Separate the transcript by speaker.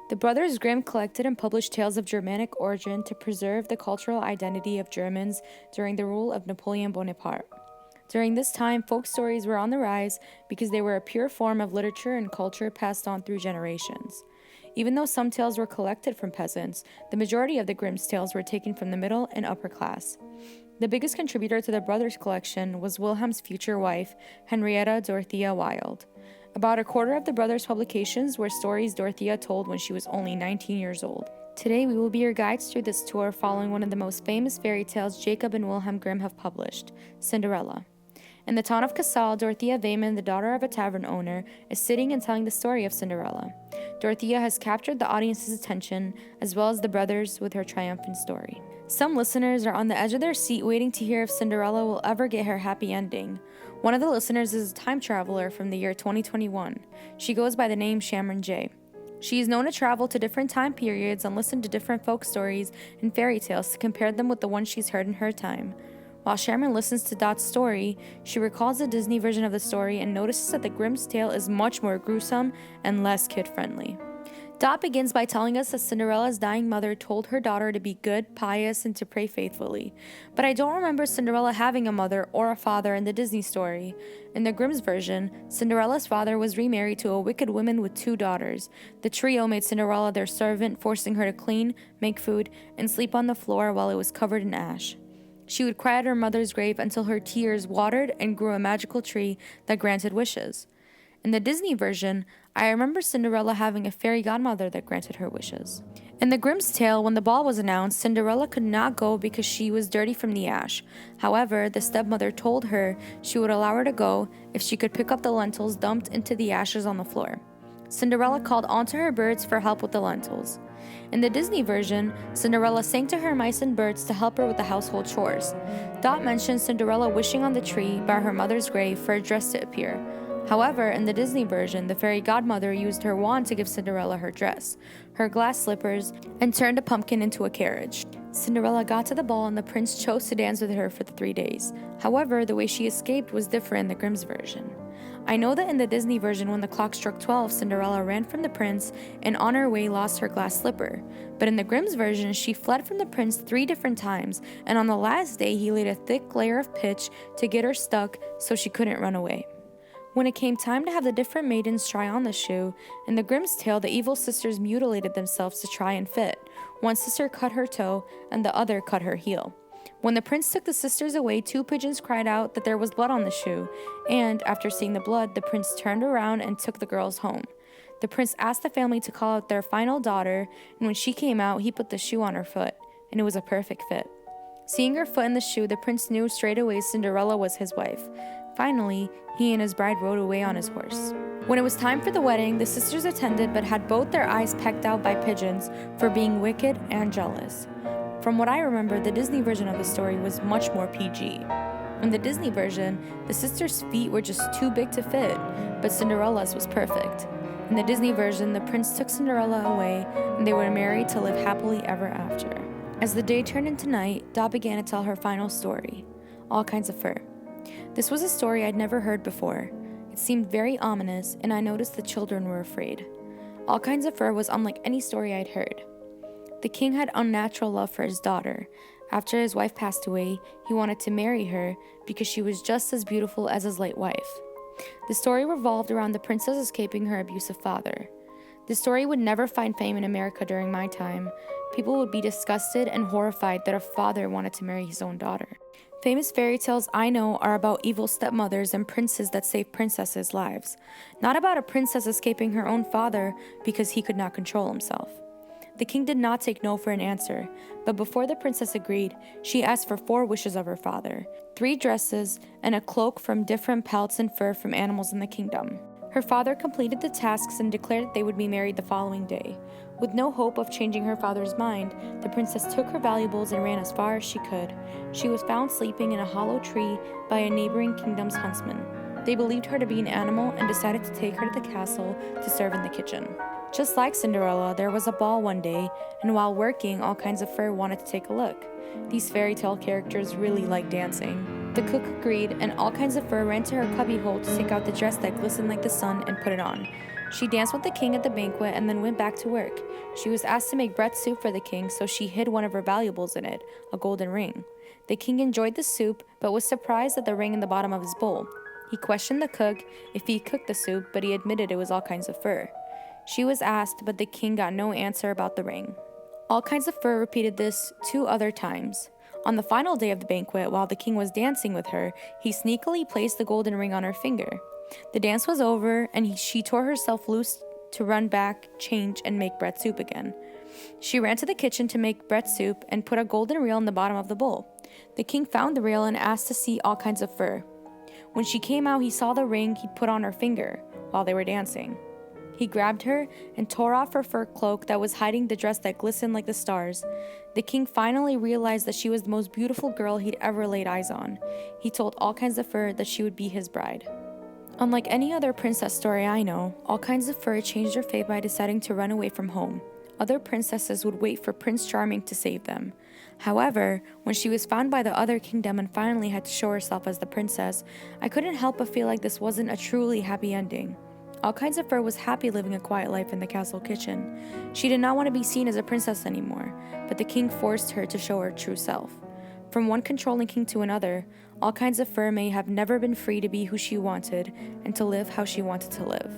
Speaker 1: The brothers Grimm collected and published tales of Germanic origin to preserve the cultural identity of Germans during the rule of Napoleon Bonaparte. During this time, folk stories were on the rise because they were a pure form of literature and culture passed on through generations. Even though some tales were collected from peasants, the majority of the Grimm's tales were taken from the middle and upper class. The biggest contributor to the brothers' collection was Wilhelm's future wife, Henrietta Dorothea Wilde. About a quarter of the brothers' publications were stories Dorothea told when she was only 19 years old. Today, we will be your guides through this tour following one of the most famous fairy tales Jacob and Wilhelm Grimm have published, Cinderella. In the town of Kassel, Dorothea Wayman, the daughter of a tavern owner, is sitting and telling the story of Cinderella. Dorothea has captured the audience's attention, as well as the brothers, with her triumphant story. Some listeners are on the edge of their seat waiting to hear if Cinderella will ever get her happy ending. One of the listeners is a time traveler from the year 2021. She goes by the name Shamron J. She is known to travel to different time periods and listen to different folk stories and fairy tales to compare them with the ones she's heard in her time. While Shamron listens to Dot's story, she recalls the Disney version of the story and notices that the Grimm's tale is much more gruesome and less kid-friendly. Dot begins by telling us that Cinderella's dying mother told her daughter to be good, pious, and to pray faithfully. But I don't remember Cinderella having a mother or a father in the Disney story. In the Grimm's version, Cinderella's father was remarried to a wicked woman with 2 daughters. The trio made Cinderella their servant, forcing her to clean, make food, and sleep on the floor while it was covered in ash. She would cry at her mother's grave until her tears watered and grew a magical tree that granted wishes. In the Disney version, I remember Cinderella having a fairy godmother that granted her wishes. In the Grimm's tale, when the ball was announced, Cinderella could not go because she was dirty from the ash. However, the stepmother told her she would allow her to go if she could pick up the lentils dumped into the ashes on the floor. Cinderella called onto her birds for help with the lentils. In the Disney version, Cinderella sang to her mice and birds to help her with the household chores. Dot mentions Cinderella wishing on the tree by her mother's grave for a dress to appear. However, in the Disney version, the fairy godmother used her wand to give Cinderella her dress, her glass slippers, and turned a pumpkin into a carriage. Cinderella got to the ball and the prince chose to dance with her for the 3 days. However, the way she escaped was different in the Grimm's version. I know that in the Disney version, when the clock struck 12, Cinderella ran from the prince and on her way lost her glass slipper. But in the Grimm's version, she fled from the prince 3 different times, and on the last day, he laid a thick layer of pitch to get her stuck so she couldn't run away. When it came time to have the different maidens try on the shoe, in the Grimm's tale, the evil sisters mutilated themselves to try and fit. One sister cut her toe, and the other cut her heel. When the prince took the sisters away, 2 pigeons cried out that there was blood on the shoe, and, after seeing the blood, the prince turned around and took the girls home. The prince asked the family to call out their final daughter, and when she came out, he put the shoe on her foot, and it was a perfect fit. Seeing her foot in the shoe, the prince knew straight away Cinderella was his wife. Finally, he and his bride rode away on his horse. When it was time for the wedding, the sisters attended but had both their eyes pecked out by pigeons for being wicked and jealous. From what I remember, the Disney version of the story was much more PG. In the Disney version, the sisters' feet were just too big to fit, but Cinderella's was perfect. In the Disney version, the prince took Cinderella away, and they were married to live happily ever after. As the day turned into night, Dot began to tell her final story, All Kinds of Fur. This was a story I'd never heard before. It seemed very ominous, and I noticed the children were afraid. All Kinds of Fur was unlike any story I'd heard. The king had unnatural love for his daughter. After his wife passed away, he wanted to marry her because she was just as beautiful as his late wife. The story revolved around the princess escaping her abusive father. The story would never find fame in America during my time. People would be disgusted and horrified that a father wanted to marry his own daughter. Famous fairy tales I know are about evil stepmothers and princes that save princesses' lives, not about a princess escaping her own father because he could not control himself. The king did not take no for an answer, but before the princess agreed, she asked for 4 wishes of her father, 3 dresses, and a cloak from different pelts and fur from animals in the kingdom. Her father completed the tasks and declared that they would be married the following day. With no hope of changing her father's mind, the princess took her valuables and ran as far as she could. She was found sleeping in a hollow tree by a neighboring kingdom's huntsman. They believed her to be an animal and decided to take her to the castle to serve in the kitchen. Just like Cinderella, there was a ball one day, and while working, All Kinds of Fur wanted to take a look. These fairy tale characters really like dancing. The cook agreed, and All Kinds of Fur ran to her cubbyhole to take out the dress that glistened like the sun and put it on. She danced with the king at the banquet and then went back to work. She was asked to make bread soup for the king, so she hid one of her valuables in it, a golden ring. The king enjoyed the soup, but was surprised at the ring in the bottom of his bowl. He questioned the cook if he cooked the soup, but he admitted it was all kinds of fur. She was asked, but the king got no answer about the ring. All kinds of fur repeated this 2 other times. On the final day of the banquet, while the king was dancing with her, he sneakily placed the golden ring on her finger. The dance was over, and she tore herself loose to run back, change, and make bread soup again. She ran to the kitchen to make bread soup and put a golden reel in the bottom of the bowl. The king found the reel and asked to see all kinds of fur. When she came out, he saw the ring he'd put on her finger while they were dancing. He grabbed her and tore off her fur cloak that was hiding the dress that glistened like the stars. The king finally realized that she was the most beautiful girl he'd ever laid eyes on. He told All Kinds of Fur that she would be his bride. Unlike any other princess story I know, All Kinds of Fur changed her fate by deciding to run away from home. Other princesses would wait for Prince Charming to save them. However, when she was found by the other kingdom and finally had to show herself as the princess, I couldn't help but feel like this wasn't a truly happy ending. All Kinds of Fur was happy living a quiet life in the castle kitchen. She did not want to be seen as a princess anymore, but the king forced her to show her true self. From one controlling king to another, All Kinds of Fur may have never been free to be who she wanted and to live how she wanted to live.